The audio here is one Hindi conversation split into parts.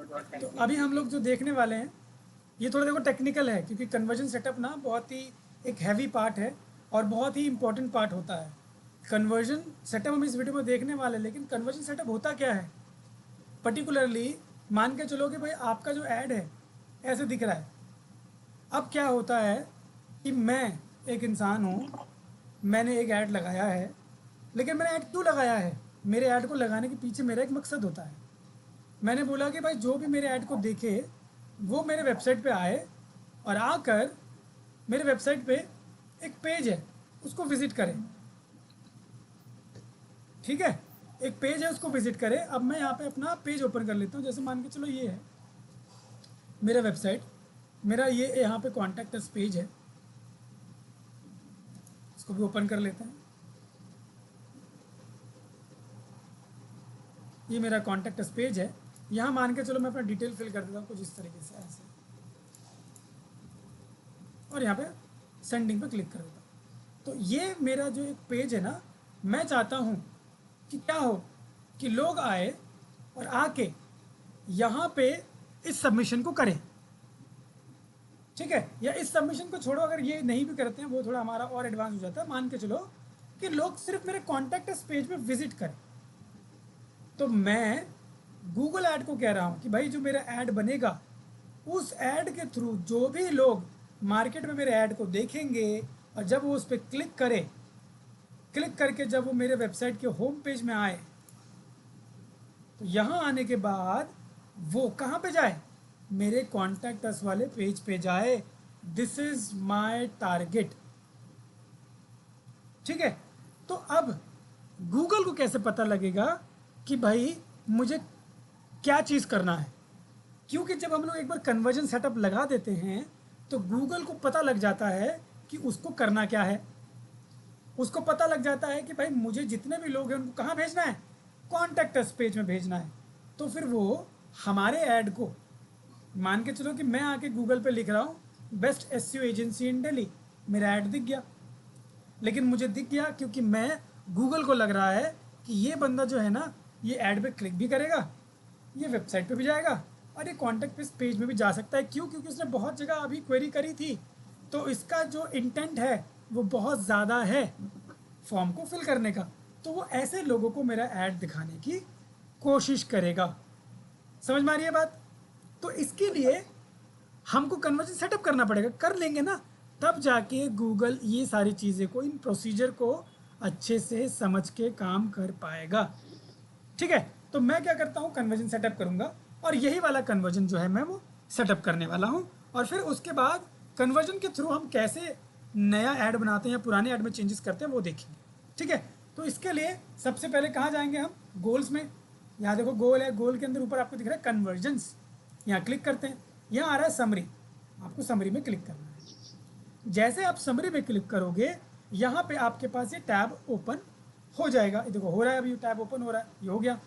तो अभी हम लोग जो देखने वाले हैं ये थोड़ा देखो टेक्निकल है, क्योंकि कन्वर्जन सेटअप ना बहुत ही एक हैवी पार्ट है और बहुत ही इंपॉर्टेंट पार्ट होता है। कन्वर्जन सेटअप हम इस वीडियो में देखने वाले हैं, लेकिन कन्वर्जन सेटअप होता क्या है पर्टिकुलरली। मान के चलो कि भाई आपका जो ऐड है ऐसे दिख रहा है। अब क्या होता है कि मैं एक इंसान हूँ, मैंने एक ऐड लगाया है, लेकिन मैंने ऐड क्यों लगाया है? मेरे ऐड को लगाने के पीछे मेरा एक मकसद होता है। मैंने बोला कि भाई जो भी मेरे ऐड को देखे वो मेरे वेबसाइट पे आए और आकर मेरे वेबसाइट पे एक पेज है उसको विज़िट करें। ठीक है, एक पेज है उसको विज़िट करें। अब मैं यहाँ पे अपना पेज ओपन कर लेता हूँ। जैसे मान के चलो ये है मेरा वेबसाइट, मेरा ये यहाँ पे कॉन्टैक्ट अस पेज है, इसको भी ओपन कर लेते हैं। ये मेरा कॉन्टैक्ट अस पेज है। यहाँ मान के चलो मैं अपना डिटेल फिल कर देता हूँ कुछ इस तरीके से ऐसे, और यहाँ पे सेंडिंग पे क्लिक कर देता हूँ। तो ये मेरा जो एक पेज है ना, मैं चाहता हूँ कि क्या हो कि लोग आए और आके यहाँ पे इस सबमिशन को करें। ठीक है, या इस सबमिशन को छोड़ो, अगर ये नहीं भी करते हैं वो थोड़ा हमारा और एडवांस हो जाता है। मान के चलो कि लोग सिर्फ मेरे कॉन्टैक्ट अस पेज पे विजिट करें, तो मैं गूगल ऐड को कह रहा हूँ कि भाई जो मेरा ऐड बनेगा उस ऐड के थ्रू जो भी लोग मार्केट में मेरे ऐड को देखेंगे और जब वो उस पर क्लिक करें, क्लिक करके जब वो मेरे वेबसाइट के होम पेज में आए, तो यहाँ आने के बाद वो कहाँ पे जाए? मेरे कॉन्टैक्ट अस वाले पेज पे जाए। This is my target. ठीक है, तो अब गूगल को कैसे पता लगेगा कि भाई मुझे क्या चीज़ करना है? क्योंकि जब हम लोग एक बार कन्वर्जन सेटअप लगा देते हैं तो गूगल को पता लग जाता है कि उसको करना क्या है। उसको पता लग जाता है कि भाई मुझे जितने भी लोग हैं उनको कहाँ भेजना है? कॉन्टैक्ट अस पेज में भेजना है। तो फिर वो हमारे ऐड को, मान के चलो कि मैं आके गूगल पे लिख रहा हूँ बेस्ट एसईओ एजेंसी इन दिल्ली, मेरा ऐड दिख गया। लेकिन मुझे दिख गया क्योंकि मैं गूगल को लग रहा है कि ये बंदा जो है ना ये ऐड पे क्लिक भी करेगा, ये वेबसाइट पे भी जाएगा और ये कॉन्टैक्ट पेज में भी जा सकता है। क्यों? क्योंकि उसने बहुत जगह अभी क्वेरी करी थी, तो इसका जो इंटेंट है वो बहुत ज़्यादा है फॉर्म को फिल करने का। तो वो ऐसे लोगों को मेरा ऐड दिखाने की कोशिश करेगा। समझ में आ रही है बात? तो इसके लिए हमको कन्वर्जन सेटअप करना पड़ेगा। कर लेंगे ना तब जाके गूगल ये सारी चीज़ें को, इन प्रोसीजर को अच्छे से समझ के काम कर पाएगा। ठीक है, तो मैं क्या करता हूँ कन्वर्जन सेटअप करूँगा और यही वाला कन्वर्जन जो है मैं वो सेटअप करने वाला हूँ। और फिर उसके बाद कन्वर्जन के थ्रू हम कैसे नया ऐड बनाते हैं या पुराने ऐड में चेंजेस करते हैं वो देखेंगे। ठीक है, तो इसके लिए सबसे पहले कहाँ जाएंगे हम? गोल्स में। यहाँ देखो गोल है, गोल के अंदर ऊपर आपको दिख रहा है कन्वर्जन्स, यहाँ क्लिक करते हैं। यहाँ आ रहा है समरी, आपको समरी में क्लिक करना है। जैसे आप समरी में क्लिक करोगे यहाँ पे आपके पास ये टैब ओपन हो जाएगा। ये देखो हो रहा है, अभी टैब ओपन हो रहा है, ये हो गया।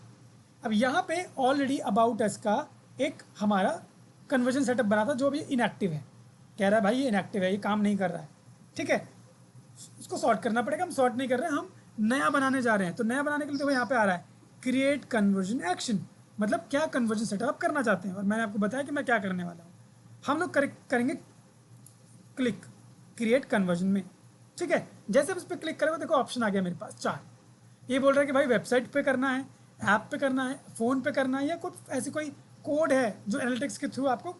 अब यहाँ पे ऑलरेडी अबाउट अस का एक हमारा कन्वर्जन सेटअप बना था जो अभी इनएक्टिव है। कह रहा है भाई ये इनएक्टिव है, ये काम नहीं कर रहा है। ठीक है, उसको सॉर्ट करना पड़ेगा। हम सॉर्ट नहीं कर रहे हैं, हम नया बनाने जा रहे हैं। तो नया बनाने के लिए देखो यहाँ पे आ रहा है क्रिएट कन्वर्जन एक्शन, मतलब क्या कन्वर्जन सेटअप आप करना चाहते हैं। और मैंने आपको बताया कि मैं क्या करने वाला हूँ। हम लोग करेंगे क्लिक क्रिएट कन्वर्जन में। ठीक है, जैसे आप उस पर क्लिक करोगे देखो ऑप्शन आ गया मेरे पास 4। ये बोल रहा है कि भाई वेबसाइट पे करना है, ऐप पे करना है, फ़ोन पे करना है, या कुछ ऐसी कोई कोड है जो एनालिटिक्स के थ्रू आपको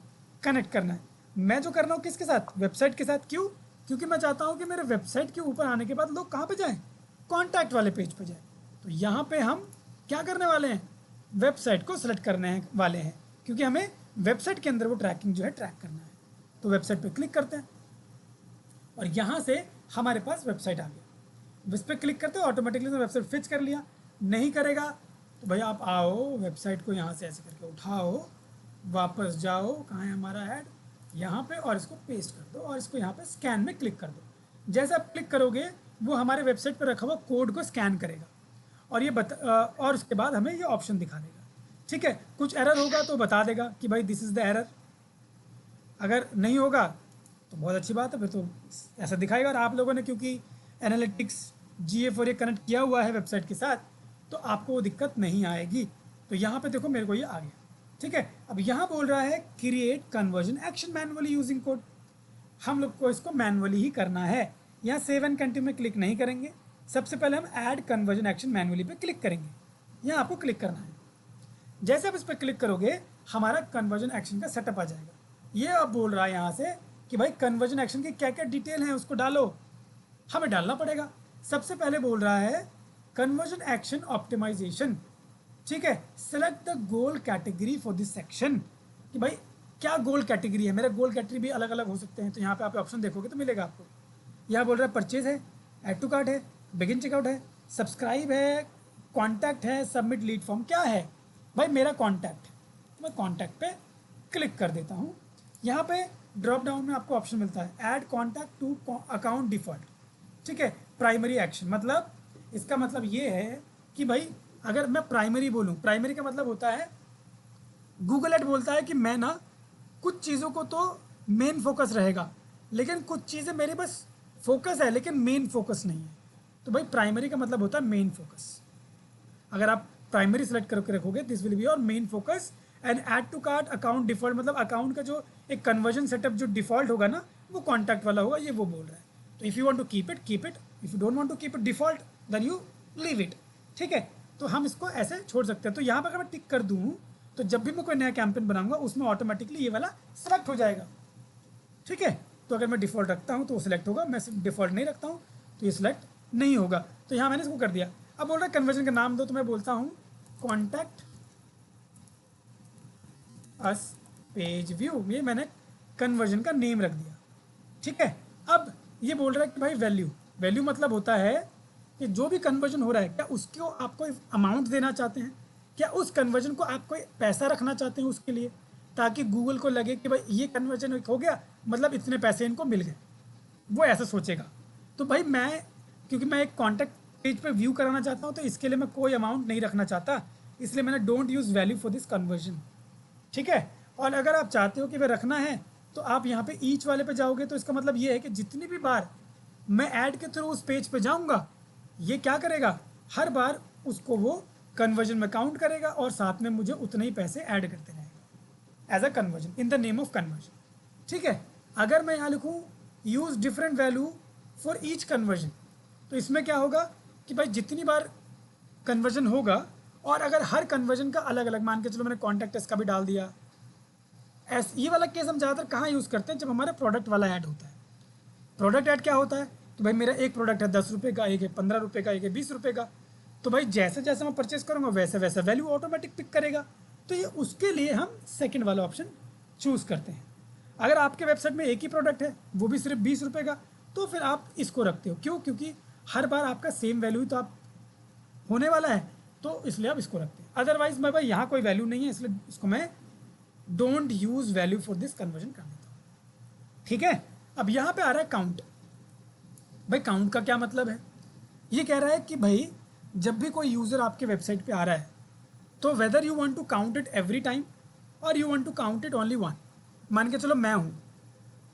कनेक्ट करना है। मैं जो कर रहा हूँ किसके साथ? वेबसाइट के साथ। क्यों? क्योंकि मैं चाहता हूँ कि मेरे वेबसाइट के ऊपर आने के बाद लोग कहाँ पे जाएँ? कॉन्टैक्ट वाले पेज पे जाए। तो यहाँ पे हम क्या करने वाले हैं? वेबसाइट को सिलेक्ट करने वाले हैं, क्योंकि हमें वेबसाइट के अंदर वो ट्रैकिंग जो है ट्रैक करना है। तो वेबसाइट पे क्लिक करते हैं और यहाँ से हमारे पास वेबसाइट आ गया। इस पर क्लिक करते हो ऑटोमेटिकली तो वेबसाइट फिच कर लिया। नहीं करेगा तो भाई आप आओ वेबसाइट को यहाँ से ऐसे करके उठाओ, वापस जाओ, कहाँ है हमारा ऐड, यहाँ पे, और इसको पेस्ट कर दो और इसको यहाँ पे स्कैन में क्लिक कर दो। जैसे आप क्लिक करोगे वो हमारे वेबसाइट पर रखा हुआ कोड को स्कैन करेगा और ये और उसके बाद हमें ये ऑप्शन दिखा देगा। ठीक है, कुछ एरर होगा तो बता देगा कि भाई दिस इज़ द एरर। अगर नहीं होगा तो बहुत अच्छी बात है, फिर तो ऐसा दिखाएगा। और आप लोगों ने क्योंकि एनालिटिक्स GA और ये कनेक्ट किया हुआ है वेबसाइट के साथ, तो आपको वो दिक्कत नहीं आएगी। तो यहाँ पे देखो मेरे को ये आ गया। ठीक है, अब यहाँ बोल रहा है create conversion action manually using code. हम लोग को इसको मैनुअली ही करना है। यहाँ सेव एंड कंटिन्यू में क्लिक नहीं करेंगे, सबसे पहले हम ऐड कन्वर्जन एक्शन मैनुअली पे क्लिक करेंगे। यहाँ आपको क्लिक करना है। जैसे आप इस पर क्लिक करोगे हमारा कन्वर्जन एक्शन का सेटअप आ जाएगा। ये अब बोल रहा है यहाँ से कि भाई कन्वर्जन एक्शन की क्या क्या डिटेल है उसको डालो, हमें डालना पड़ेगा। सबसे पहले बोल रहा है कन्वर्जन एक्शन ऑप्टिमाइजेशन। ठीक है, select the goal category for this section, कि भाई क्या गोल कैटेगरी है। मेरा गोल कैटेगरी भी अलग अलग हो सकते हैं, तो यहाँ पे आप ऑप्शन देखोगे तो मिलेगा आपको। यहाँ बोल रहा है परचेज है, ऐड टू कार्ट है, बिगिन चेकआउट है, सब्सक्राइब है, कॉन्टैक्ट है, सबमिट लीड फॉर्म। क्या है भाई, मेरा कॉन्टैक्ट है, तो मैं कॉन्टैक्ट पे क्लिक कर देता हूँ। यहाँ पे ड्रॉप डाउन में आपको ऑप्शन मिलता है add contact to account default. ठीक है, प्राइमरी एक्शन मतलब इसका मतलब ये है कि भाई अगर मैं प्राइमरी बोलूँ, प्राइमरी का मतलब होता है गूगल एड बोलता है कि मैं ना कुछ चीज़ों को तो मेन फोकस रहेगा, लेकिन कुछ चीज़ें मेरे बस फोकस है लेकिन मेन फोकस नहीं है। तो भाई प्राइमरी का मतलब होता है मेन फोकस। अगर आप प्राइमरी सेलेक्ट करके रखोगे this will be your main focus. And add to cart account default मतलब अकाउंट का जो एक कन्वर्जन सेटअप जो डिफॉल्ट होगा ना वो कॉन्टैक्ट वाला होगा, ये वो बोल रहा है। तो if you want to keep it keep it, if you don't want to keep it default then you leave it. ठीक है, तो हम इसको ऐसे छोड़ सकते हैं। तो यहाँ पर अगर मैं टिक कर दूँ तो जब भी मैं कोई नया कैंपेन बनाऊंगा उसमें ऑटोमेटिकली ये वाला सेलेक्ट हो जाएगा। ठीक है, तो अगर मैं डिफ़ॉल्ट रखता हूँ तो वो सिलेक्ट होगा, मैं डिफ़ॉल्ट नहीं रखता हूँ तो ये सिलेक्ट नहीं होगा। तो यहाँ मैंने इसको कर दिया। अब बोल रहा है कन्वर्जन का नाम दो, तो मैं बोलता हूँ कॉन्टैक्ट अस पेज व्यू। ये मैंने कन्वर्जन का नेम रख दिया। ठीक है, अब ये बोल रहा है कि भाई वैल्यू, वैल्यू मतलब होता है कि जो भी कन्वर्जन हो रहा है क्या उसको आप कोई अमाउंट देना चाहते हैं, क्या उस कन्वर्जन को आप कोई पैसा रखना चाहते हैं उसके लिए, ताकि गूगल को लगे कि भाई ये कन्वर्जन हो गया मतलब इतने पैसे इनको मिल गए, वो ऐसा सोचेगा। तो भाई मैं क्योंकि मैं एक कॉन्टैक्ट पेज पे व्यू कराना चाहता हूँ तो इसके लिए मैं कोई अमाउंट नहीं रखना चाहता, इसलिए मैंने don't use value for this conversion. ठीक है, और अगर आप चाहते हो कि वह रखना है तो आप यहाँ पे ईच वाले पे जाओगे, तो इसका मतलब ये है कि जितनी भी बार मैं ऐड के थ्रू उस पेज पे जाऊँगा ये क्या करेगा, हर बार उसको वो कन्वर्जन में काउंट करेगा और साथ में मुझे उतने ही पैसे ऐड करते रहेगा as a conversion in the name of conversion. ठीक है, अगर मैं यहाँ लिखूँ use different value for each conversion, तो इसमें क्या होगा कि भाई जितनी बार कन्वर्जन होगा और अगर हर कन्वर्जन का अलग अलग, मान के चलो मैंने कॉन्टैक्ट का भी डाल दिया। ये वाला केस हम ज़्यादातर कहाँ यूज़ करते हैं, जब हमारा प्रोडक्ट वाला ऐड होता है। प्रोडक्ट ऐड क्या होता है कि भाई मेरा एक प्रोडक्ट है 10 रुपये का, एक है 15 रुपये का, एक है 20 रुपये का, तो भाई जैसे जैसे मैं परचेस करूँगा वैसे वैसे वैल्यू ऑटोमेटिक पिक करेगा। तो ये उसके लिए हम सेकेंड वाला ऑप्शन चूज़ करते हैं। अगर आपके वेबसाइट में एक ही प्रोडक्ट है वो भी सिर्फ 20 रुपये का, तो फिर आप इसको रखते हो। क्यों? क्योंकि हर बार आपका सेम वैल्यू तो आप होने वाला है, तो इसलिए आप इसको रखते हैं। अदरवाइज मैं भाई यहाँ कोई वैल्यू नहीं है इसलिए इसको मैं don't use value for this conversion कर देता हूँ। ठीक है, अब यहाँ पे आ रहा है काउंट। भाई काउंट का क्या मतलब है, ये कह रहा है कि भाई जब भी कोई यूज़र आपके वेबसाइट पे आ रहा है तो whether you want to count it every time और you want to count it only one. मान के चलो मैं हूँ,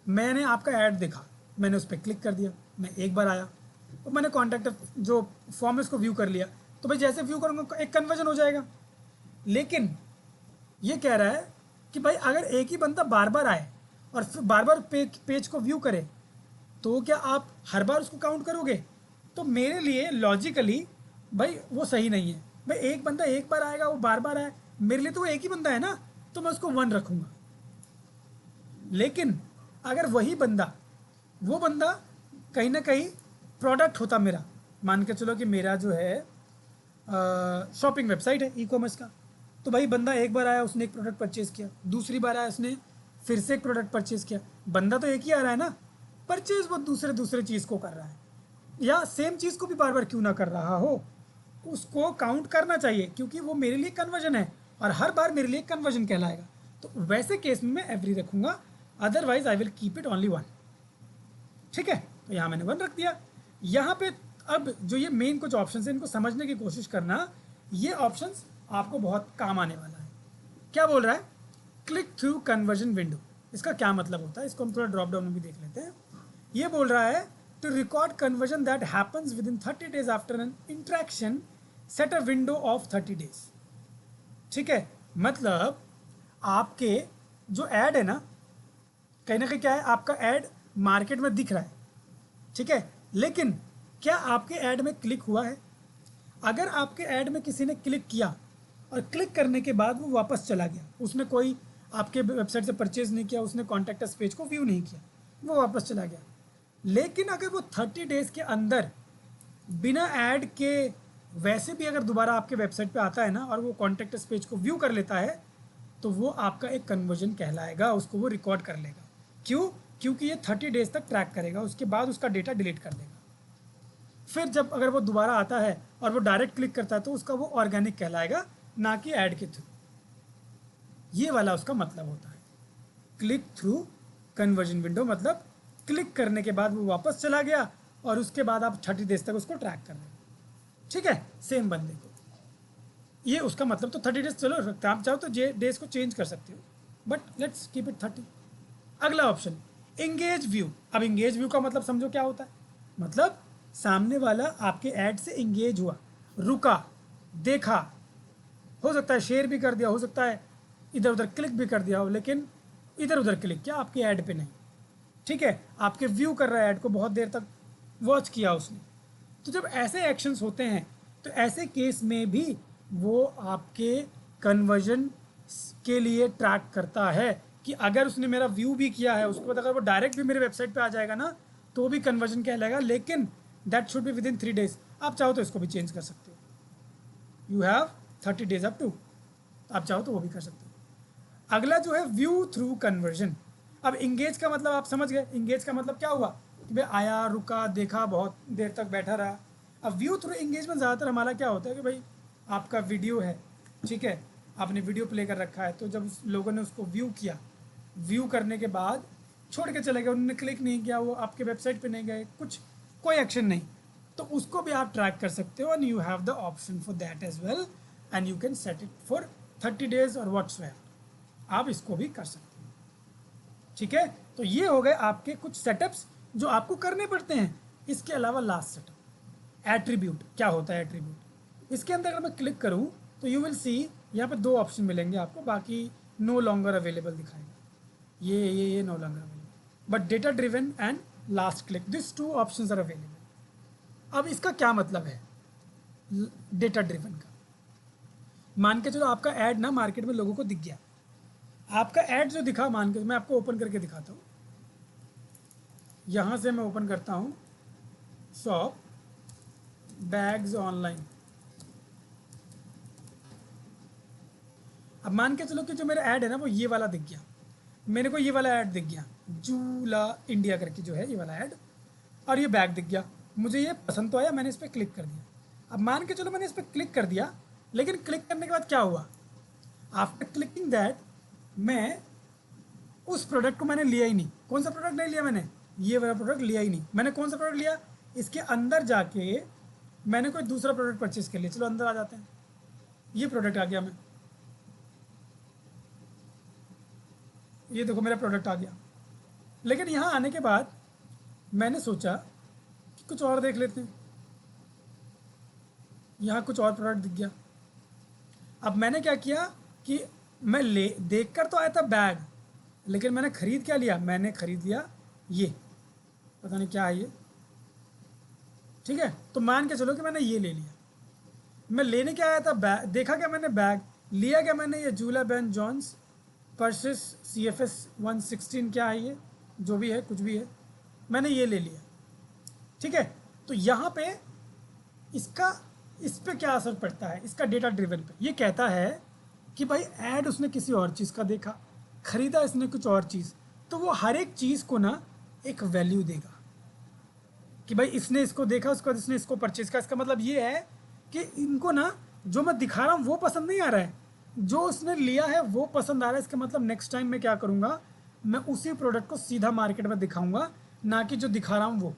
मैंने आपका ऐड देखा, मैंने उस पर क्लिक कर दिया, मैं एक बार आया और मैंने कॉन्टैक्ट जो फॉर्म है उसको व्यू कर लिया, तो भाई जैसे व्यू करूँगा एक कन्वर्जन हो जाएगा। लेकिन ये कह रहा है कि भाई अगर एक ही बंदा बार बार आए और फिर बार बार पेज को व्यू करे तो क्या आप हर बार उसको काउंट करोगे? तो मेरे लिए लॉजिकली भाई वो सही नहीं है। भाई एक बंदा एक बार आएगा, वो बार बार आए, मेरे लिए तो वो एक ही बंदा है ना, तो मैं उसको 1 रखूँगा। लेकिन अगर वही बंदा, वो बंदा कहीं ना कहीं प्रोडक्ट होता मेरा, मान के चलो कि मेरा जो है शॉपिंग वेबसाइट है ई-कॉमर्स का, तो भाई बंदा एक बार आया उसने एक प्रोडक्ट परचेज़ किया, दूसरी बार आया उसने फिर से एक प्रोडक्ट परचेज़ किया, बंदा तो एक ही आ रहा है ना, परचेज़ वो दूसरे चीज़ को कर रहा है, या सेम चीज़ को भी बार बार क्यों ना कर रहा हो, उसको काउंट करना चाहिए क्योंकि वो मेरे लिए कन्वर्जन है और हर बार मेरे लिए कन्वर्जन कहलाएगा। तो वैसे केस में मैं एवरी रखूँगा, otherwise I will keep it only 1। ठीक है, तो यहाँ मैंने 1 रख दिया। यहाँ पे अब जो ये मेन कुछ ऑप्शन है इनको समझने की कोशिश करना, ये ऑप्शंस आपको बहुत काम आने वाला है। क्या बोल रहा है, क्लिक थ्रू कन्वर्जन विंडो, इसका क्या मतलब होता है इसको हम थोड़ा ड्रॉप डाउन में भी देख लेते हैं। ये बोल रहा है to record conversion that happens within 30 days after an interaction set a window of 30 days। ठीक है, मतलब आपके जो ऐड है ना, कहीं ना कहीं क्या है, आपका ऐड मार्केट में दिख रहा है, ठीक है, लेकिन क्या आपके ऐड में क्लिक हुआ है? अगर आपके ऐड में किसी ने क्लिक किया और क्लिक करने के बाद वो वापस चला गया, उसने कोई आपके वेबसाइट से परचेज नहीं किया, उसने कॉन्टैक्ट अस पेज को व्यू नहीं किया, वो वापस चला गया, लेकिन अगर वो 30 डेज़ के अंदर बिना ऐड के वैसे भी अगर दोबारा आपके वेबसाइट पे आता है ना और वो कॉन्टैक्ट अस पेज को व्यू कर लेता है, तो वो आपका एक कन्वर्जन कहलाएगा, उसको वो रिकॉर्ड कर लेगा। क्यों? क्योंकि ये 30 डेज़ तक ट्रैक करेगा, उसके बाद उसका डेटा डिलीट कर देगा। फिर जब अगर वो दोबारा आता है और वो डायरेक्ट क्लिक करता है तो उसका वो ऑर्गेनिक कहलाएगा, ना कि ऐड के थ्रू। ये वाला उसका मतलब होता है। क्लिक थ्रू कन्वर्जन विंडो मतलब क्लिक करने के बाद वो वापस चला गया और उसके बाद आप 30 डेज तक उसको ट्रैक कर रहे हो, ठीक है, सेम बंदे को। ये उसका मतलब, तो 30 डेज चलो रखते हैं, आप चाहो तो डेज को चेंज कर सकते हो, बट लेट्स कीप इट 30। अगला ऑप्शन एंगेज व्यू। अब एंगेज व्यू का मतलब समझो क्या होता है, मतलब सामने वाला आपके ऐड से एंगेज हुआ, रुका, देखा, हो सकता है शेयर भी कर दिया, हो सकता है इधर उधर क्लिक भी कर दिया हो, लेकिन इधर उधर क्लिक किया, आपके ऐड पे नहीं, ठीक है, आपके व्यू कर रहा है ऐड को, बहुत देर तक वॉच किया उसने। तो जब ऐसे एक्शंस होते हैं तो ऐसे केस में भी वो आपके कन्वर्जन के लिए ट्रैक करता है कि अगर उसने मेरा व्यू भी किया है, उसके बाद अगर वो डायरेक्ट भी मेरे वेबसाइट पे आ जाएगा ना, तो भी कन्वर्जन कहलाएगा, लेकिन that should be within 3 days. आप चाहो तो इसको भी चेंज कर सकते हो, you have 30 days up to, आप चाहो तो वो भी कर सकते हो। अगला जो है व्यू थ्रू कन्वर्जन। अब इंगेज का मतलब आप समझ गए, इंगेज का मतलब क्या हुआ कि भाई आया, रुका, देखा, बहुत देर तक बैठा रहा। अब व्यू थ्रू इंगेज में ज़्यादातर हमारा क्या होता है कि भाई आपका वीडियो है, ठीक है, आपने वीडियो प्ले कर रखा है, तो जब लोगों ने उसको व्यू किया, व्यू करने के बाद छोड़ के चले गए, उन्होंने क्लिक नहीं किया, वो आपके वेबसाइट पे नहीं गए, कुछ कोई एक्शन नहीं, तो उसको भी आप ट्रैक कर सकते हो, and you have the option for that as well, and you can set it for 30 days और व्हाट्सएवर, आप इसको भी कर सकते हो, ठीक है। तो ये हो गए आपके कुछ सेटअप्स जो आपको करने पड़ते हैं। इसके अलावा लास्ट सेटअप एट्रीब्यूट। क्या होता है एट्रीब्यूट? इसके अंदर अगर मैं क्लिक करूं तो यू विल सी यहाँ पे 2 ऑप्शन मिलेंगे आपको, बाकी नो लॉन्गर अवेलेबल दिखाएगा, ये no longer available, but data driven and last click, this 2 options are available. अब इसका क्या मतलब है डेटा ड्रिवन का? मान के चलो आपका ऐड ना मार्केट में लोगों को दिख गया, आपका ऐड जो दिखा, मान के मैं आपको ओपन करके दिखाता हूँ, यहाँ से मैं ओपन करता हूँ शॉप बैग्स ऑनलाइन। अब मान के चलो कि जो मेरा ऐड है ना वो ये वाला दिख गया, मेरे को ये वाला ऐड दिख गया, जूला इंडिया करके जो है ये वाला ऐड, और ये बैग दिख गया, मुझे ये पसंद तो आया, मैंने इस पर क्लिक कर दिया। अब मान के चलो मैंने इस पर क्लिक कर दिया, लेकिन क्लिक करने के बाद क्या हुआ, आफ्टर क्लिकिंग दैट मैं उस प्रोडक्ट को मैंने लिया ही नहीं। कौन सा प्रोडक्ट नहीं लिया मैंने? ये वाला प्रोडक्ट लिया ही नहीं। मैंने कौन सा प्रोडक्ट लिया? इसके अंदर जाके मैंने कोई दूसरा प्रोडक्ट परचेज कर लिया। चलो अंदर आ जाते हैं, ये प्रोडक्ट आ गया, मैं ये देखो मेरा प्रोडक्ट आ गया, लेकिन यहाँ आने के बाद मैंने सोचा कि कुछ और देख लेते हैं, यहाँ कुछ और प्रोडक्ट दिख गया। अब मैंने क्या किया कि मैं देख कर तो आया था बैग, लेकिन मैंने ख़रीद क्या लिया? मैंने ख़रीद लिया ये, पता नहीं क्या है ये, ठीक है। तो मान के चलो कि मैंने ये ले लिया। मैं लेने क्या आया था? बैग। देखा क्या मैंने? बैग। लिया क्या मैंने? ये जूला बेन जॉन्स परसिस CFS 116 क्या है ये, जो भी है, कुछ भी है, मैंने ये ले लिया, ठीक है। तो यहाँ पे इसका इस पे क्या असर पड़ता है? इसका डेटा ड्रिवन पे ये कहता है कि भाई ऐड उसने किसी और चीज़ का देखा, ख़रीदा इसने कुछ और चीज़, तो वो हर एक चीज़ को ना एक वैल्यू देगा कि भाई इसने इसको देखा, उसके बाद इसने इसको परचेज का। इसका मतलब ये है कि इनको ना जो मैं दिखा रहा हूँ वो पसंद नहीं आ रहा है, जो उसने लिया है वो पसंद आ रहा है। इसका मतलब नेक्स्ट टाइम मैं क्या करूँगा, मैं उसी प्रोडक्ट को सीधा मार्केट में दिखाऊंगा, ना कि जो दिखा रहा हूँ वो।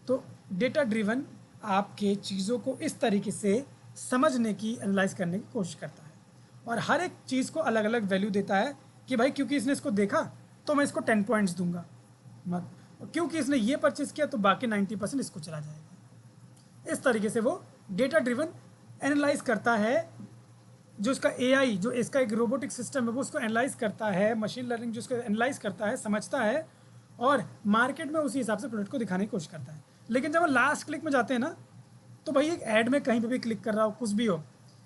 तो डेटा ड्रिवन आपके चीज़ों को इस तरीके से समझने की, एनालाइज करने की कोशिश करता है, और हर एक चीज़ को अलग अलग वैल्यू देता है कि भाई क्योंकि इसने इसको देखा तो मैं इसको 10 पॉइंट्स दूंगा, मत क्योंकि इसने ये परचेज़ किया तो बाकी 90% इसको चला जाएगा। इस तरीके से वो डेटा ड्रिवन एनालाइज करता है जो इसका एआई, जो इसका एक रोबोटिक सिस्टम है, वो उसको एनालाइज करता है, मशीन लर्निंग जो उसको एनालाइज करता है, समझता है और मार्केट में उसी हिसाब से प्रोडक्ट को दिखाने की कोशिश करता है। लेकिन जब हम लास्ट क्लिक में जाते हैं ना, तो भाई एक ऐड में कहीं पे भी क्लिक कर रहा हो, कुछ भी हो,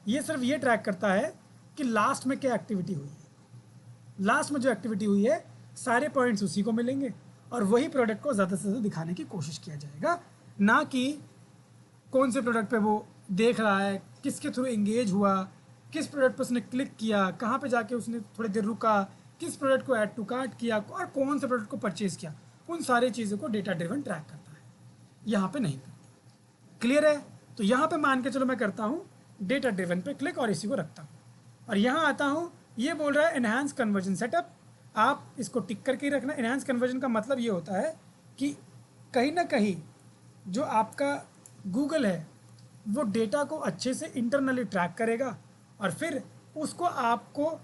ये सिर्फ ये ट्रैक करता है कि लास्ट में क्या एक्टिविटी हुई है। लास्ट में जो एक्टिविटी हुई है, सारे पॉइंट्स उसी को मिलेंगे और वही प्रोडक्ट को ज़्यादा से ज़्यादा दिखाने की कोशिश किया जाएगा, ना कि कौन से प्रोडक्ट पे वो देख रहा है, किसके थ्रू एंगेज हुआ, किस प्रोडक्ट पर उसने क्लिक किया, कहाँ पे जाके उसने थोड़ी देर रुका, किस प्रोडक्ट को ऐड टू कार्ट किया और कौन से प्रोडक्ट को परचेज किया। उन सारी चीज़ों को डेटा ड्रिवन ट्रैक करता है, यहाँ पे नहीं करता। क्लियर है? तो यहाँ पे मान के चलो मैं करता हूँ डेटा ड्रिवन पे क्लिक और इसी को रखता हूँ और यहाँ आता हूँ, ये बोल रहा है एनहांस कन्वर्जन सेटअप। आप इसको टिक करके ही रखना। एनहांस कन्वर्जन का मतलब ये होता है कि कहीं ना कहीं जो आपका गूगल है वो डेटा को अच्छे से इंटरनली ट्रैक करेगा और फिर उसको आपको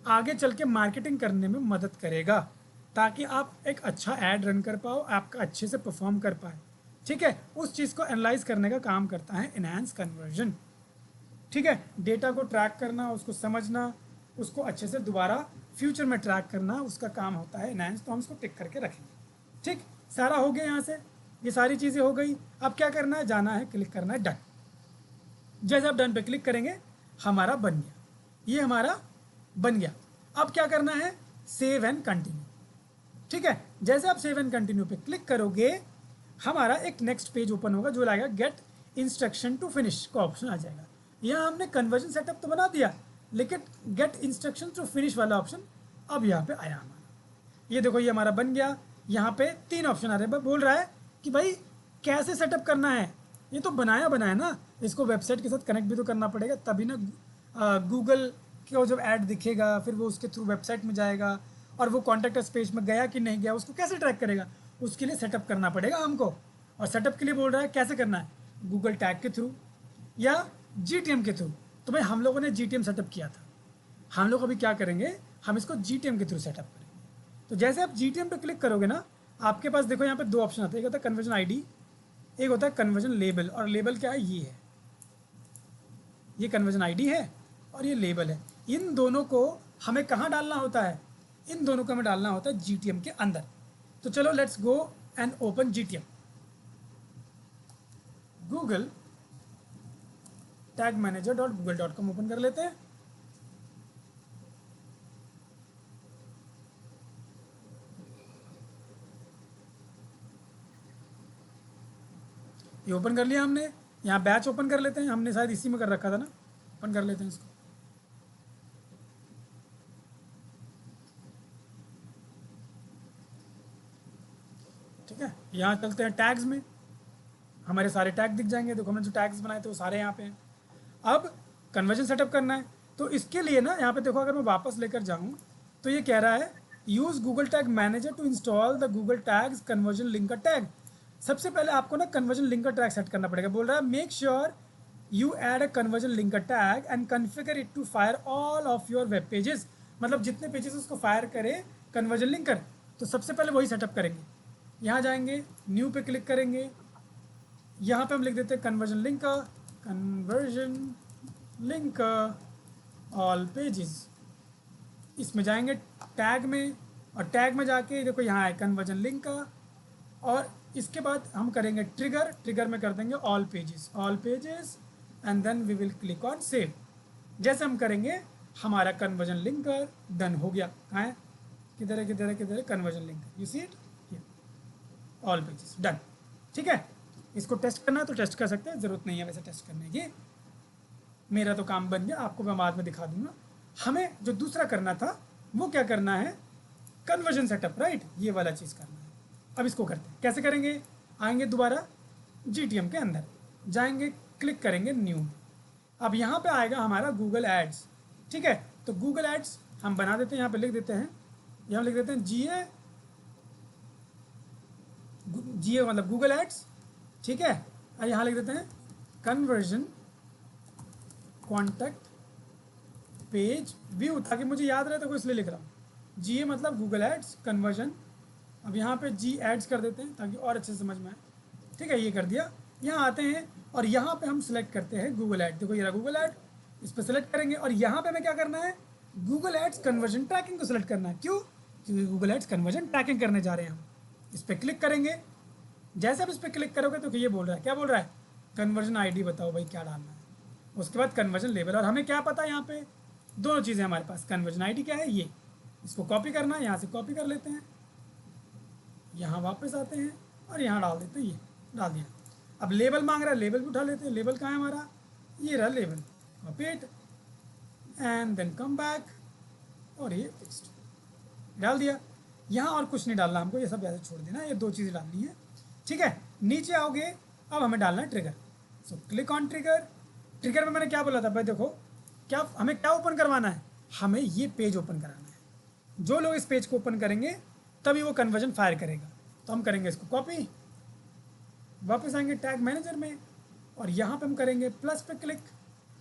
आगे चल के मार्केटिंग करने में मदद करेगा, ताकि आप एक अच्छा ऐड रन कर पाओ, आपका अच्छे से परफॉर्म कर पाए। ठीक है, उस चीज़ को एनालाइज करने का काम करता है एनहांस कन्वर्जन। ठीक है, डेटा को ट्रैक करना, उसको समझना, उसको अच्छे से दोबारा फ्यूचर में ट्रैक करना, उसका काम होता है एनहांस। तो हम उसको टिक करके रखेंगे। ठीक, सारा हो गया, यहाँ से ये सारी चीज़ें हो गई। अब क्या करना है, जाना है, क्लिक करना है डन। जैसे आप डन पे क्लिक करेंगे हमारा बन गया, ये हमारा बन गया। अब क्या करना है, सेव एंड कंटिन्यू। ठीक है, जैसे आप सेव एंड कंटिन्यू पे क्लिक करोगे हमारा एक नेक्स्ट पेज ओपन होगा जो लाएगा गेट इंस्ट्रक्शन टू फिनिश का ऑप्शन आ जाएगा। यहाँ हमने कन्वर्जन सेटअप तो बना दिया, लेकिन गेट इंस्ट्रक्शन टू फिनिश वाला ऑप्शन अब यहाँ पे आया हमारा। ये देखो, ये हमारा बन गया। यहाँ पे 3 ऑप्शन आ रहे हैं। बोल रहा है कि भाई कैसे सेटअप करना है। ये तो बनाया ना, इसको वेबसाइट के साथ कनेक्ट भी तो करना पड़ेगा, तभी ना गूगल को जब ऐड दिखेगा फिर वो उसके थ्रू वेबसाइट में जाएगा और वो कॉन्टैक्ट अस पेज में गया कि नहीं गया उसको कैसे ट्रैक करेगा। उसके लिए सेटअप करना पड़ेगा हमको। और सेटअप के लिए बोल रहा है कैसे करना है, गूगल टैग के थ्रू या GTM के थ्रू। तो भाई हम लोगों ने GTM सेटअप किया था, हम लोग अभी क्या करेंगे, हम इसको GTM के थ्रू सेटअप करेंगे। तो जैसे आप GTM पे क्लिक करोगे ना, आपके पास देखो यहाँ पे 2 ऑप्शन आते हैं, एक होता है कन्वर्जन ID, एक होता है कन्वर्जन लेबल। और लेबल क्या है, ये है, ये कन्वर्जन ID है और ये लेबल है। इन दोनों को हमें कहाँ डालना होता है, इन दोनों को हमें डालना होता है GTM के अंदर। तो चलो let's go and open GTM, Google tag मैनेजर.google.com ओपन कर लेते हैं। ये ओपन कर लिया हमने। यहाँ बैच ओपन कर लेते हैं, हमने शायद इसी में कर रखा था ना, ओपन कर लेते हैं इसको। ठीक है, यहाँ चलते हैं टैग्स में, हमारे सारे टैग दिख जाएंगे। देखो हमने जो टैग्स बनाए थे वो सारे यहाँ पे हैं। अब कन्वर्जन सेटअप करना है, तो इसके लिए ना यहाँ पे देखो, अगर मैं वापस लेकर जाऊँ तो ये कह रहा है use Google tag manager to install the Google tags conversion linker tag. सबसे पहले आपको ना कन्वर्जन लिंकर टैग सेट करना पड़ेगा। बोल रहा है make sure you add a conversion linker tag and configure it to fire all of your web pages. मतलब जितने पेजेस उसको फायर करे कन्वर्जन लिंकर, तो सबसे पहले वही सेटअप करेंगे। यहाँ जाएंगे, न्यू पे क्लिक करेंगे, यहाँ पे हम लिख देते हैं कन्वर्जन लिंक ऑल पेजेस। इसमें जाएंगे टैग में, और टैग में जाके देखो यहाँ है कन्वर्जन लिंक का, और इसके बाद हम करेंगे ट्रिगर में कर देंगे all pages and then we will click on save. जैसे हम करेंगे हमारा कन्वर्जन लिंकर डन हो गया। कहाँ है, किधर है conversion linker, you see it, all pages done. ठीक है, इसको टेस्ट करना है तो टेस्ट कर सकते हैं, ज़रूरत नहीं है वैसे टेस्ट करने की। मेरा तो काम बन गया, आपको मैं बाद में दिखा दूंगा। हमें जो दूसरा करना था वो क्या करना है, कन्वर्जन सेटअप, राइट, ये वाला चीज़ करना है। अब इसको करते हैं, कैसे करेंगे, आएंगे दोबारा GTM के अंदर, जाएंगे, क्लिक करेंगे न्यू। अब यहाँ पे आएगा हमारा गूगल एड्स। ठीक है, तो गूगल एड्स हम बना देते हैं, यहाँ पे लिख देते हैं, यहाँ लिख देते हैं GA मतलब गूगल एड्स। ठीक है, और यहाँ लिख देते हैं कन्वर्जन कॉन्टैक्ट पेज व्यू, ताकि मुझे याद रहे, तो इसलिए लिख रहा हूँ। GA मतलब गूगल एड्स, कन्वर्जन। अब यहाँ पे G एड्स कर देते हैं ताकि और अच्छे से समझ में आए। ठीक है, ये कर दिया। यहाँ आते हैं और यहाँ पे हम सिलेक्ट करते हैं गूगल ऐड। देखो ये रहा गूगल ऐड, इस पर सेलेक्ट करेंगे और यहाँ पे हमें क्या करना है, गूगल एड्स कन्वर्जन ट्रैकिंग को सिलेक्ट करना है। क्यों? क्योंकि गूगल एड्स कन्वर्जन ट्रैकिंग करने जा रहे हैं हम। इस पर क्लिक करेंगे। जैसे आप इस पर क्लिक करोगे तो ये बोल रहा है, क्या बोल रहा है, कन्वर्जन आईडी बताओ भाई क्या डालना है। उसके बाद कन्वर्जन लेवल, और हमें क्या पता है यहाँ पे दोनों चीज़ें हमारे पास, कन्वर्जन आईडी क्या है, ये इसको कॉपी करना है, यहाँ से कॉपी कर लेते हैं, यहाँ वापस आते हैं और यहाँ डाल देते हैं, ये डाल दिया। अब लेबल मांग रहा है, लेबल भी उठा लेते हैं। लेबल कहाँ है हमारा, ये रहा label, copy it and then come back और ये फिक्स्ड डाल दिया। यहाँ और कुछ नहीं डालना हमको, ये सब ऐसे छोड़ देना, ये दो चीज़ें डालनी है। ठीक है, नीचे आओगे, अब हमें डालना है trigger. So click on trigger. Trigger में मैंने क्या बोला था भाई, देखो क्या हमें क्या ओपन करवाना है, हमें ये पेज ओपन कराना है। जो लोग इस पेज को ओपन करेंगे तभी वो कन्वर्जन फायर करेगा। तो हम करेंगे इसको कॉपी, वापस आएंगे टैग मैनेजर में और यहाँ पे हम करेंगे प्लस पे क्लिक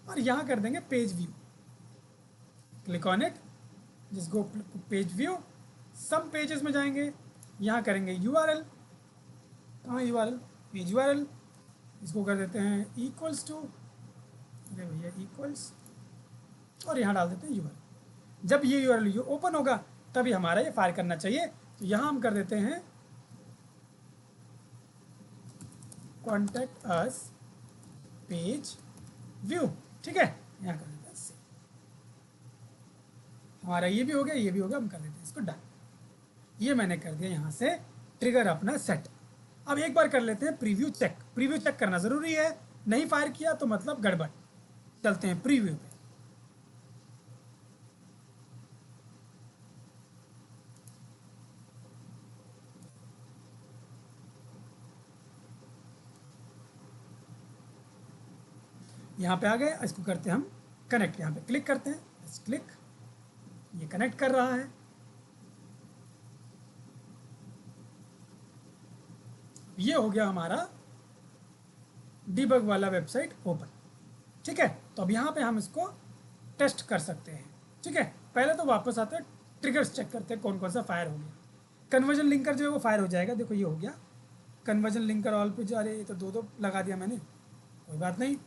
और यहाँ कर देंगे page view. Click on it, जिस गो पेज व्यू, सब पेजेस में जाएंगे, यहाँ करेंगे यूआरएल, कहाँ यूआरएल, पेज यूआरएल, इसको कर देते हैं इक्वल्स टू, अरे भैया इक्वल्स, और यहाँ डाल देते हैं यूआरएल। जब ये यूआरएल ओपन होगा तभी हमारा ये फायर करना चाहिए। तो यहाँ हम कर देते हैं कॉन्टैक्ट अस पेज व्यू। ठीक है, यहाँ कर देते हैं सेव। हमारा ये भी हो गया, ये भी हो गया, हम कर देते हैं इसको डन। ये मैंने कर दिया यहाँ से ट्रिगर अपना सेट। अब एक बार कर लेते हैं प्रीव्यू चेक। प्रीव्यू चेक करना ज़रूरी है, नहीं फायर किया तो मतलब गड़बड़। चलते हैं प्रीव्यू पे। यहाँ पे आ गए, इसको करते हैं हम कनेक्ट। यहाँ पे क्लिक करते हैं, क्लिक, ये कनेक्ट कर रहा है। ये हो गया हमारा डीबग वाला वेबसाइट ओपन। ठीक है, तो अब यहाँ पे हम इसको टेस्ट कर सकते हैं। ठीक है, पहले तो वापस आते हैं, ट्रिगर्स चेक करते हैं कौन कौन सा फायर हो गया। कन्वर्जन लिंकर जो है वो फायर हो जाएगा, देखो ये हो गया कन्वर्जन लिंकर ऑल पे जा रहे, ये तो दो लगा दिया मैंने, कोई बात नहीं,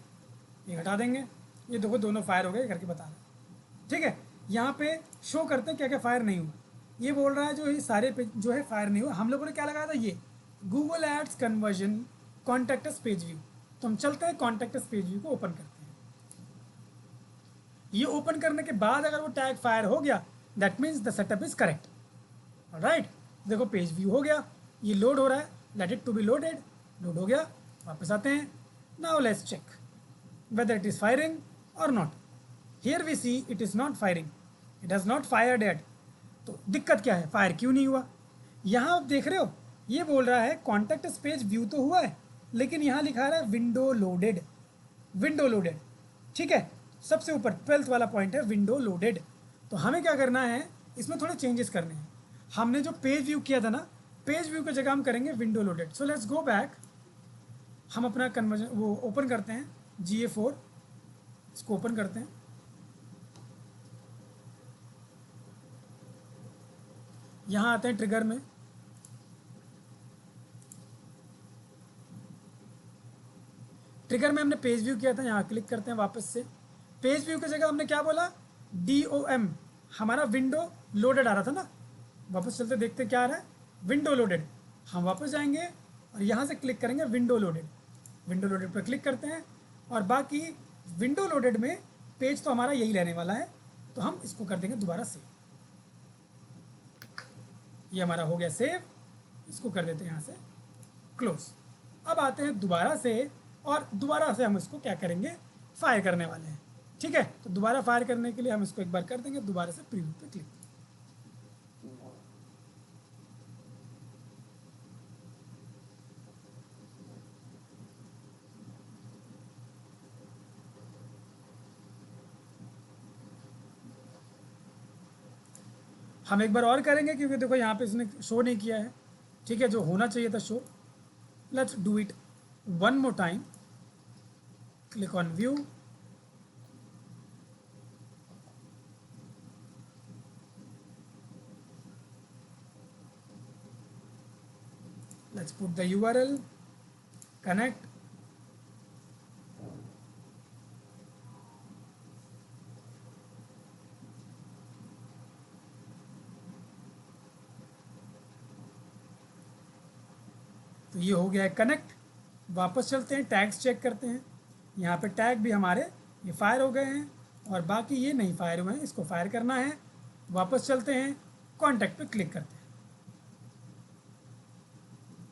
ये हटा देंगे। ये देखो दोनों फायर हो गए करके बता रहा है। ठीक है, यहाँ पे शो करते हैं क्या क्या फायर नहीं हुआ। ये बोल रहा है जो ये सारे पे जो है फायर नहीं हुआ। हम लोगों ने क्या लगाया था, ये Google ads conversion contact us page view. तो हम चलते हैं कॉन्टैक्ट अस पेज व्यू को ओपन करते हैं। ये ओपन करने के बाद अगर वो टैग फायर हो गया, that means the setup is correct. Right, देखो पेज व्यू हो गया, ये लोड हो रहा है, let it to be loaded. Load हो गया, वापस आते हैं। Now let's check whether it is firing or not. Here we see it is not firing. It has not fired yet. तो दिक्कत क्या है, फायर क्यों नहीं हुआ। यहाँ आप देख रहे हो, ये बोल रहा है कॉन्टैक्ट पेज व्यू तो हुआ है, लेकिन यहाँ लिखा रहा है विंडो लोडेड। विंडो लोडेड, ठीक है, सबसे ऊपर 12th वाला पॉइंट है विंडो लोडेड। तो हमें क्या करना है, इसमें थोड़े चेंजेस करने हैं। हमने जो पेज व्यू किया था ना, पेज व्यू की जगह हम करेंगे window loaded. So let's go back, हम अपना कन्वर्जन वो ओपन करते हैं, GA4 इसको ओपन करते हैं। यहाँ आते हैं ट्रिगर में, ट्रिगर में हमने पेज व्यू किया था, यहाँ क्लिक करते हैं वापस से। पेज व्यू की जगह हमने क्या बोला, DOM, हमारा विंडो लोडेड आ रहा था ना। वापस चलते देखते क्या आ रहा है, विंडो लोडेड। हम वापस जाएंगे और यहाँ से क्लिक करेंगे विंडो लोडेड। विंडो लोडेड पर क्लिक करते हैं और बाकी विंडो लोडेड में पेज तो हमारा यही रहने वाला है, तो हम इसको कर देंगे दोबारा सेव। ये हमारा हो गया सेव, इसको कर देते हैं यहाँ से क्लोज। अब आते हैं दोबारा से, और दोबारा से हम इसको क्या करेंगे, फायर करने वाले हैं। ठीक है, तो दोबारा फायर करने के लिए हम इसको एक बार कर देंगे, दोबारा से प्रीव्यू पे क्लिक। हम एक बार और करेंगे क्योंकि देखो यहाँ पे इसने शो नहीं किया है। ठीक है, जो होना चाहिए था show. Let's do it one more time. Click on view, let's put the URL, connect, तो ये हो गया है कनेक्ट। वापस चलते हैं, टैग्स चेक करते हैं। यहाँ पे टैग भी हमारे ये फायर हो गए हैं और बाकी ये नहीं फायर हुए हैं, इसको फायर करना है। वापस चलते हैं, कॉन्टैक्ट पे क्लिक करते हैं।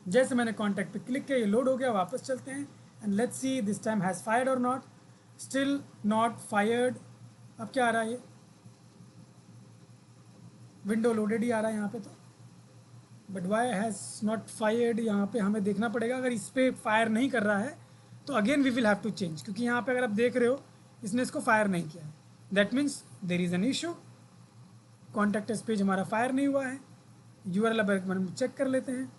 जैसे मैंने कॉन्टैक्ट पे क्लिक किया ये लोड हो गया। वापस चलते हैं and let's see this time has fired और नॉट। Still not fired. अब क्या आ रहा है, ये विंडो लोडेड ही आ रहा है यहाँ पे तो। But why has not fired, यहाँ पे हमें देखना पड़ेगा। अगर इस पर फायर नहीं कर रहा है तो again we will have to change, क्योंकि यहाँ पे अगर आप देख रहे हो इसने इसको फायर नहीं किया है, that means there is an issue. Contact us page हमारा फायर नहीं हुआ है। यूआरएल अब हम चेक कर लेते हैं।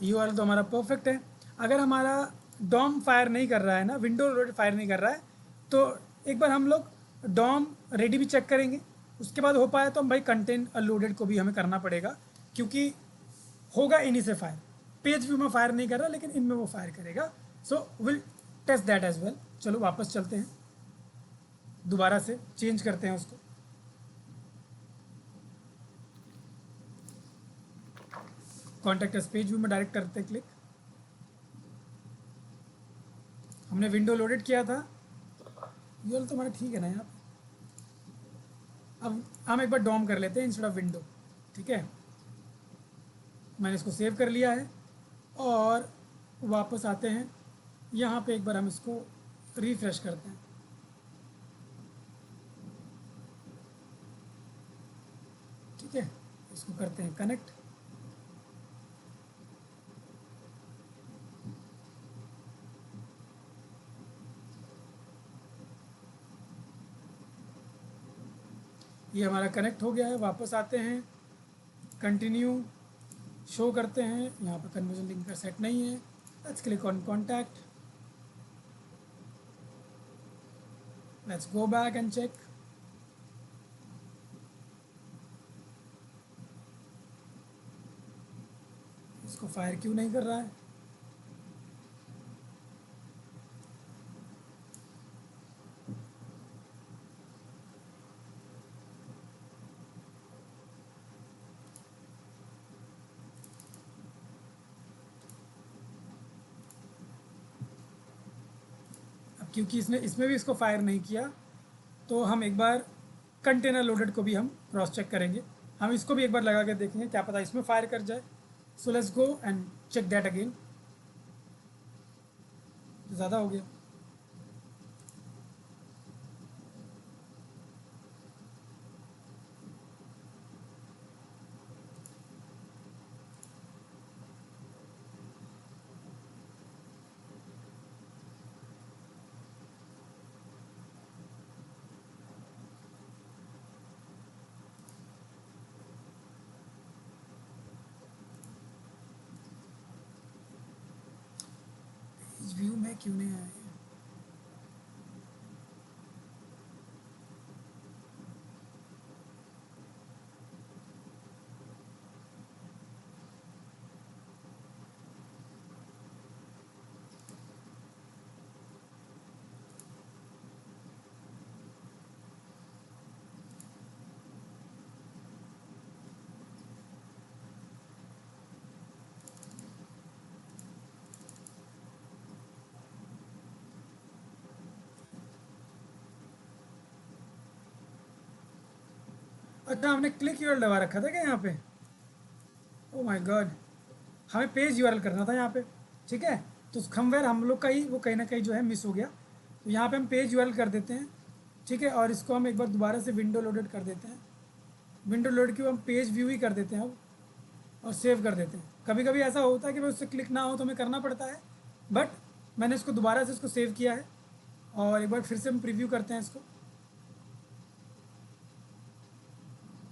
यूआरएल तो हमारा परफेक्ट है। अगर हमारा डॉम फायर नहीं कर रहा है ना, विंडो लोडेड फायर नहीं कर रहा है, तो एक बार हम लोग डॉम रेडी भी चेक करेंगे। उसके बाद हो पाया तो हम भाई कंटेन लोडेड को भी हमें करना पड़ेगा, क्योंकि होगा इन्हीं से फायर। पेज व्यू में फायर नहीं कर रहा लेकिन इनमें वो फायर करेगा। So will test that as well. चलो वापस चलते हैं, दोबारा से चेंज करते हैं उसको। कॉन्टैक्ट अस पेज व्यू में डायरेक्ट करते हैं क्लिक। हमने विंडो लोडेड किया था, ये तो हमारा ठीक है ना यहाँ। अब हम एक बार डॉम कर लेते हैं इंस्टेड ऑफ विंडो। ठीक है, मैंने इसको सेव कर लिया है और वापस आते हैं। यहाँ पे एक बार हम इसको रिफ्रेश करते हैं। ठीक है, इसको करते हैं कनेक्ट। ये हमारा कनेक्ट हो गया है। वापस आते हैं, कंटिन्यू शो करते हैं। यहाँ पर कन्वर्जन लिंक का सेट नहीं है। Let's click on contact. Let's go back and check. इसको फायर क्यों नहीं कर रहा है? अब क्योंकि इसने इसमें भी इसको फायर नहीं किया, तो हम एक बार कंटेनर लोडेड को भी हम क्रॉस चेक करेंगे। हम इसको भी एक बार लगा के देखेंगे, क्या पता इसमें फायर कर जाए। So let's go and check that again. ज़्यादा हो गया। इस व्यू में क्यों नहीं आया? अच्छा, हमने क्लिक यूआरएल दबा रखा था क्या यहाँ पे? ओ माय गॉड, हमें पेज यूआरएल करना था यहाँ पे। ठीक है, तो खमवेयर हम लोग का ही वो कहीं ना कहीं जो है मिस हो गया। तो यहाँ पे हम पेज यूआरएल कर देते हैं। ठीक है, और इसको हम एक बार दोबारा से विंडो लोडेड कर देते हैं। विंडो लोड की हम पेज व्यू ही कर देते हैं अब, और सेव कर देते हैं। कभी कभी ऐसा होता है कि भाई उससे क्लिक ना हो तो हमें करना पड़ता है, बट मैंने इसको दोबारा से इसको सेव किया है और एक बार फिर से हम प्रीव्यू करते हैं इसको।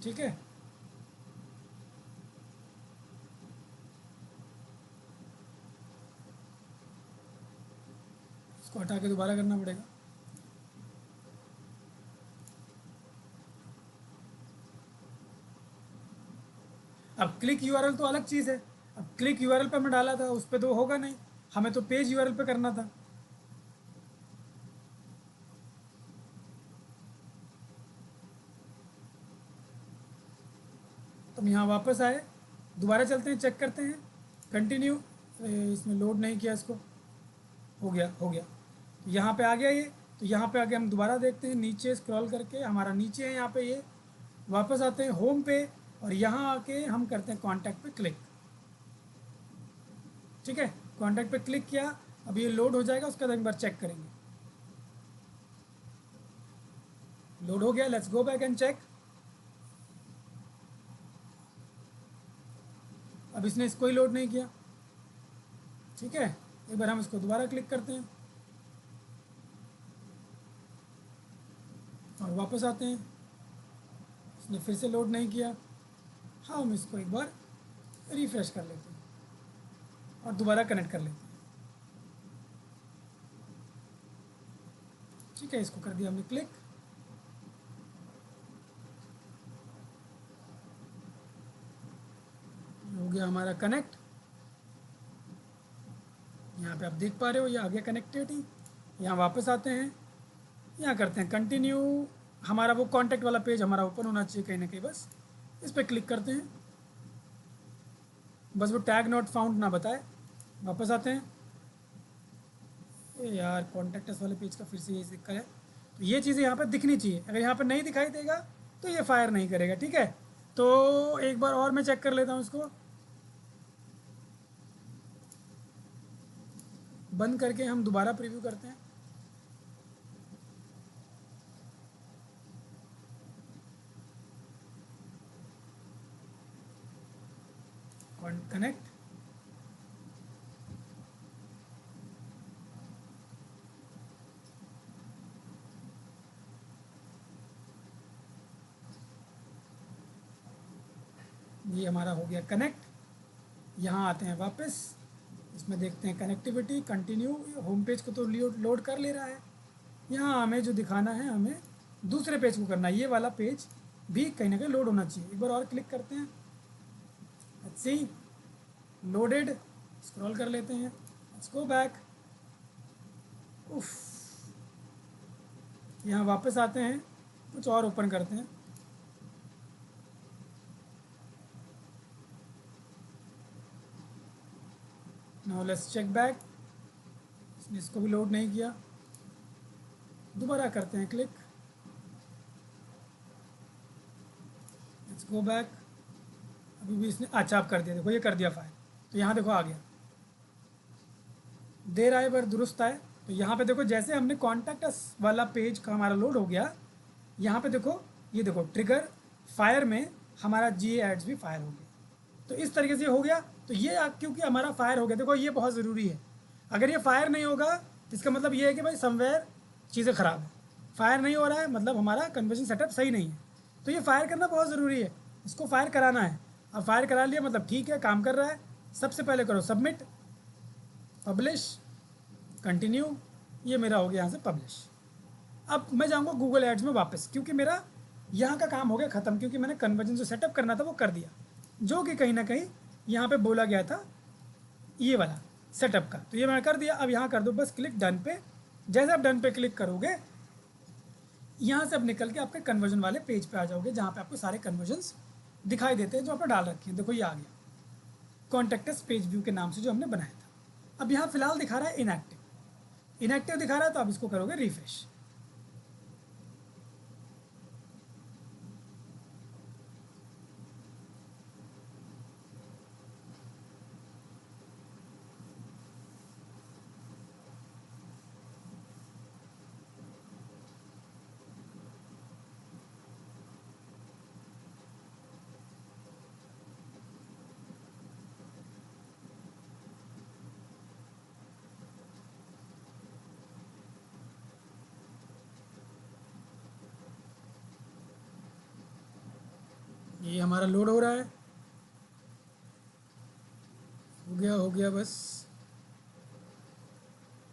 ठीक है, इसको हटा के दोबारा करना पड़ेगा। अब क्लिक यूआरएल तो अलग चीज़ है। अब क्लिक यूआरएल पे मैं डाला था, उस पर तो होगा नहीं, हमें तो पेज यूआरएल पे करना था। तो हम यहाँ वापस आए, दोबारा चलते हैं, चेक करते हैं, कंटिन्यू। इसमें लोड नहीं किया इसको, हो गया हो गया, तो यहाँ पे आ गया ये। तो यहाँ पे आके हम दोबारा देखते हैं, नीचे स्क्रॉल करके हमारा नीचे है यहाँ पे ये, वापस आते हैं होम पे, और यहाँ आके हम करते हैं कॉन्टैक्ट पे क्लिक। ठीक है, कॉन्टैक्ट पे क्लिक किया, अब ये लोड हो जाएगा, उसके बाद एक बार चेक करेंगे। लोड हो गया, let's go back and check. अब इसने इसको ही लोड नहीं किया। ठीक है, एक बार हम इसको दोबारा क्लिक करते हैं और वापस आते हैं, इसने फिर से लोड नहीं किया। हाँ, हम इसको एक बार रिफ्रेश कर लेते हैं और दोबारा कनेक्ट कर लेते हैं। ठीक है, इसको कर दिया हमने क्लिक, हो गया हमारा कनेक्ट। यहाँ पे आप देख पा रहे हो ये आ गया कनेक्टिविटी। यहाँ वापस आते हैं, यहाँ करते हैं कंटिन्यू। हमारा वो कॉन्टैक्ट वाला पेज हमारा ओपन होना चाहिए कहीं ना कहीं, बस इस पर क्लिक करते हैं, बस वो टैग नॉट फाउंड ना बताए। वापस आते हैं, ए यार कॉन्टैक्ट्स वाले पेज का फिर से ये दिक्कत है। तो ये चीज़ें यहाँ पर दिखनी चाहिए, अगर यहाँ पर नहीं दिखाई देगा तो ये फायर नहीं करेगा। ठीक है, तो एक बार और मैं चेक कर लेता हूँ इसको, बंद करके हम दोबारा प्रीव्यू करते हैं। कनेक्ट, ये हमारा हो गया कनेक्ट। यहाँ आते हैं वापस, इसमें देखते हैं कनेक्टिविटी कंटिन्यू। होम पेज को तो लोड कर ले रहा है, यहाँ हमें जो दिखाना है हमें दूसरे पेज को करना है, ये वाला पेज भी कहीं ना कहीं लोड होना चाहिए। एक बार और क्लिक करते हैं, लेट्स सी लोडेड, स्क्रॉल कर लेते हैं, लेट्स गो बैक। उफ, यहाँ वापस आते हैं, कुछ और ओपन करते हैं। नाउ लेट्स चेक बैक, इसने इसको भी लोड नहीं किया, दोबारा करते हैं क्लिक, लेट्स गो बैक। अभी भी इसने अच्छा आप कर दिया, देखो ये कर दिया फाइल, तो यहाँ देखो आ गया, देर आए पर दुरुस्त आए। तो यहाँ पे देखो जैसे हमने कॉन्टैक्ट वाला पेज का हमारा लोड हो गया, यहाँ पे देखो ये देखो ट्रिगर फायर में हमारा जी एड्स भी फायर हो गया। तो इस तरीके से हो गया। तो ये क्योंकि हमारा फायर हो गया, देखो ये बहुत ज़रूरी है। अगर ये फायर नहीं होगा तो इसका मतलब ये है कि भाई समवेयर चीज़ें ख़राब है। फायर नहीं हो रहा है मतलब हमारा कन्वर्जन सेटअप सही नहीं है। तो ये फायर करना बहुत ज़रूरी है, इसको फायर कराना है। अब फायर करा लिया मतलब ठीक है, काम कर रहा है। सबसे पहले करो सबमिट, पब्लिश, कंटिन्यू, ये मेरा हो गया यहाँ से पब्लिश। अब मैं जाऊँगा गूगल एड्स में वापस, क्योंकि मेरा यहाँ का काम हो गया ख़त्म, क्योंकि मैंने कन्वर्जन जो सेटअप करना था वो कर दिया, जो कि कहीं ना कहीं यहाँ पे बोला गया था ये वाला सेटअप का। तो ये मैंने कर दिया। अब यहाँ कर दो बस क्लिक डन पे। जैसे आप डन पे क्लिक करोगे, यहाँ से अब निकल के आपके कन्वर्जन वाले पेज पे आ जाओगे, जहाँ पे आपको सारे कन्वर्जन्स दिखाई देते हैं जो आपने डाल रखे हैं। देखो ये आ गया कॉन्टैक्ट्स पेज व्यू के नाम से जो हमने बनाया था। अब यहाँ फिलहाल दिखा रहा है इनएक्टिव, इनएक्टिव दिखा रहा है, तो आप इसको करोगे रिफ्रेश। ये हमारा लोड हो रहा है, हो गया बस।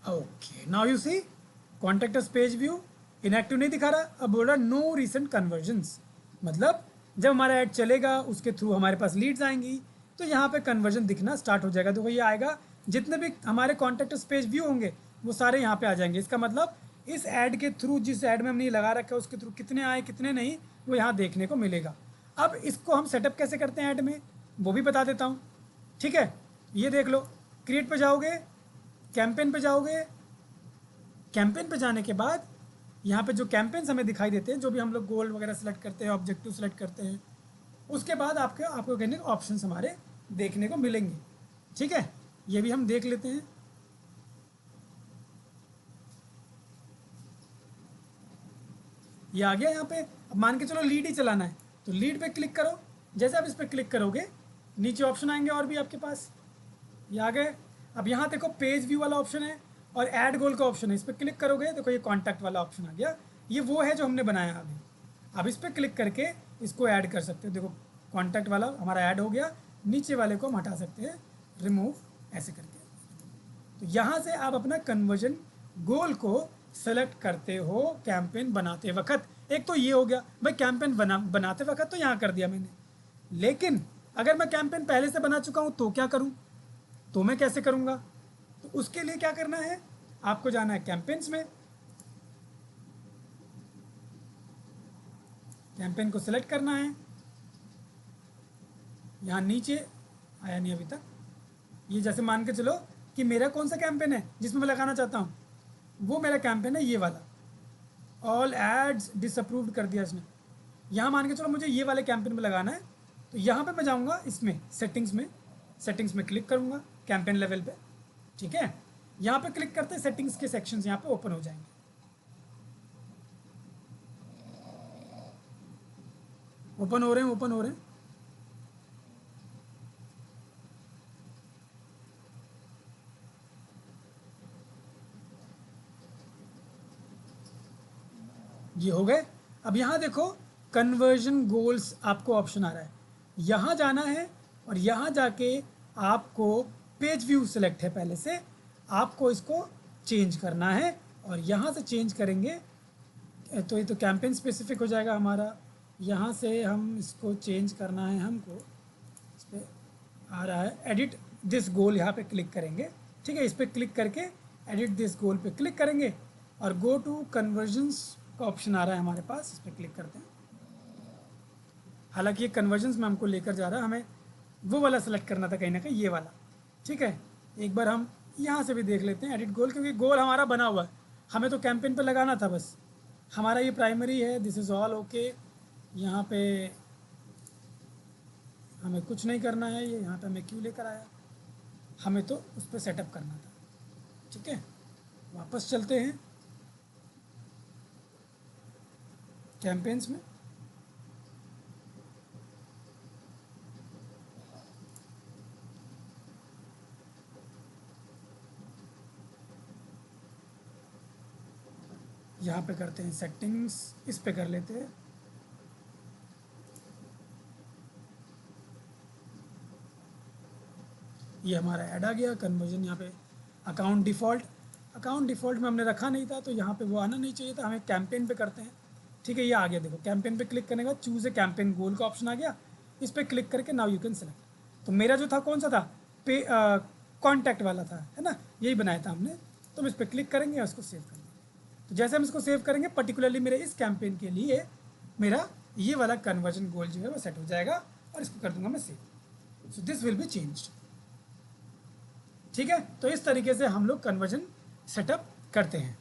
Okay, now you see contacts page view inactive नहीं दिखा रहा, अब बोल रहा नो रिसेंट कन्वर्जन्स। मतलब जब हमारा ऐड चलेगा उसके थ्रू हमारे पास लीड्स आएंगी, तो यहाँ पे कन्वर्जन दिखना स्टार्ट हो जाएगा। देखो ये आएगा, जितने भी हमारे कॉन्टैक्ट्स पेज व्यू होंगे वो सारे यहाँ पे आ जाएंगे। इसका मतलब इस ऐड के थ्रू, जिस ऐड में हमने ये लगा रखा है उसके थ्रू कितने आए कितने नहीं, वो यहाँ देखने को मिलेगा। अब इसको हम सेटअप कैसे करते हैं ऐड में, वो भी बता देता हूँ। ठीक है, ये देख लो, क्रिएट पे जाओगे, कैंपेन पे जाओगे, कैंपेन पे जाने के बाद यहाँ पे जो कैंपेन्स हमें दिखाई देते हैं, जो भी हम लोग गोल वगैरह सेलेक्ट करते हैं, ऑब्जेक्टिव सेलेक्ट करते हैं, उसके बाद आपको कहने ऑप्शन हमारे देखने को मिलेंगे। ठीक है, ये भी हम देख लेते हैं। ये आ गया यहाँ पे। अब मान के चलो लीड ही चलाना है, तो लीड पे क्लिक करो। जैसे आप इस पर क्लिक करोगे नीचे ऑप्शन आएंगे और भी आपके पास, ये आ गए। अब यहाँ देखो पेज व्यू वाला ऑप्शन है और ऐड गोल का ऑप्शन है, इस पर क्लिक करोगे देखो ये कॉन्टैक्ट वाला ऑप्शन आ गया। ये वो है जो हमने बनाया अभी। अब इस पर क्लिक करके इसको ऐड कर सकते हो। देखो कॉन्टैक्ट वाला हमारा ऐड हो गया, नीचे वाले को हम हटा सकते हैं, रिमूव ऐसे करके। तो यहाँ से आप अपना कन्वर्जन गोल को सेलेक्ट करते हो कैंपेन बनाते वक्त। एक तो ये हो गया भाई, कैंपेन बनाते वक्त तो यहाँ कर दिया मैंने, लेकिन अगर मैं कैंपेन पहले से बना चुका हूँ तो क्या करूँ, तो मैं कैसे करूँगा? तो उसके लिए क्या करना है, आपको जाना है कैंपेन्स में, कैंपेन को सिलेक्ट करना है। यहाँ नीचे आया नहीं अभी तक, ये जैसे मान के चलो कि मेरा कौन सा कैंपेन है जिसमें मैं लगाना चाहता हूँ, वो मेरा कैंपेन है ये वाला, ऑल एड्स डिसअप्रूव्ड कर दिया इसने। यहाँ मान के चलो मुझे ये वाले कैंपेन में लगाना है, तो यहाँ पे मैं जाऊँगा इसमें सेटिंग्स में क्लिक करूँगा कैंपेन लेवल पे। ठीक है, यहाँ पे क्लिक करते सेटिंग्स के सेक्शंस यहाँ पे ओपन हो जाएंगे। ओपन हो रहे हैं। ये हो गए। अब यहाँ देखो कन्वर्जन गोल्स आपको ऑप्शन आ रहा है, यहाँ जाना है और यहाँ जाके आपको पेज व्यू सेलेक्ट है पहले से, आपको इसको चेंज करना है और यहाँ से चेंज करेंगे तो ये तो कैंपेन स्पेसिफिक हो जाएगा हमारा। यहाँ से हम इसको चेंज करना है हमको, इस पर आ रहा है एडिट दिस गोल, यहाँ पे क्लिक करेंगे। ठीक है, इस पर क्लिक करके एडिट दिस गोल पे क्लिक करेंगे और गो टू कन्वर्जन्स का ऑप्शन आ रहा है हमारे पास, इस पर क्लिक करते हैं। हालांकि ये कन्वर्जन्स में हमको लेकर जा रहा है, हमें वो वाला सेलेक्ट करना था कहीं ना कहीं, ये वाला। ठीक है, एक बार हम यहाँ से भी देख लेते हैं एडिट गोल, क्योंकि गोल हमारा बना हुआ है, हमें तो कैंपेन पे लगाना था बस। हमारा ये प्राइमरी है, दिस इज़ ऑल ओके। यहाँ पे हमें कुछ नहीं करना है, ये यहाँ पे हमें क्यों लेकर आया, हमें तो उस पर सेटअप करना था। ठीक है, वापस चलते हैं कैंपेन्स में। यहाँ पे करते हैं सेटिंग्स, इस पे कर लेते हैं। ये हमारा ऐड आ गया कन्वर्जन। यहाँ पे अकाउंट डिफ़ॉल्ट में हमने रखा नहीं था, तो यहाँ पे वो आना नहीं चाहिए था, हमें कैंपेन पे करते हैं। ठीक है, ये आ गया। देखो कैंपेन पे क्लिक करने के बाद चूज़ ए कैंपेन गोल का ऑप्शन आ गया, इस पर क्लिक करके नाउ यू कैन सेलेक्ट। तो मेरा जो था कौन सा था, पे कॉन्टैक्ट वाला था, है ना, यही बनाया था हमने। तो हम इस पर क्लिक करेंगे और इसको सेव कर देंगे। तो जैसे हम इसको सेव करेंगे, पर्टिकुलरली मेरे इस कैंपेन के लिए मेरा ये वाला कन्वर्जन गोल जो है वो सेट हो जाएगा और इसको कर दूंगा मैं save. So this will be changed. ठीक है, तो इस तरीके से हम लोग कन्वर्जन सेटअप करते हैं।